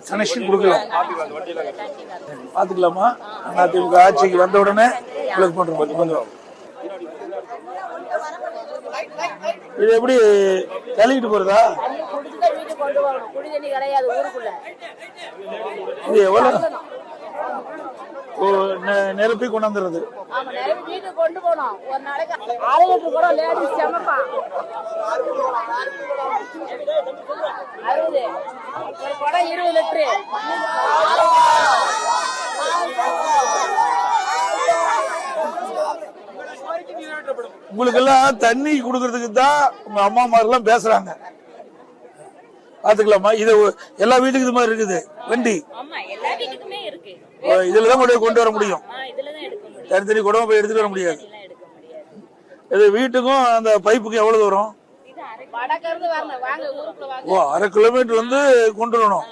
Connection கொடுக்கலாம். பாத்துக்கலாமா? அதிமுக ஆட்சிக்கு வந்த உடனே உங்களுக்கு பண்றோம். இது எப்படி தள்ளிக்கிட்டு போறதா? இது எவ்வளவு நிரப்பி கொண்டாந்துறது? கொண்டு போனோம் ஒரு நாளைக்கு 6 லிட்டர் கூட லேடிஸ் சமைப்பா. 60 ஒரு குடம் 20 லிட்டரு. உங்களுக்கு எல்லாம் தண்ணி குடுக்கறதுக்கு தான் உங்க அம்மா மாதிரிலாம் பேசுறாங்க. பாத்துக்கலாமா? இது எல்லா வீட்டுக்கு இது மாதிரி இருக்குது வண்டி. இதுலதான் கொண்டு வர முடியும். தனித்தனி குடமா போய் எடுத்துட்டு வர முடியாது. இது வீட்டுக்கும் அந்த பைப்புக்கும் எவ்வளவு தூரம்? 1/2 கிலோமீட்டர் வந்து கொண்டு வரணும்.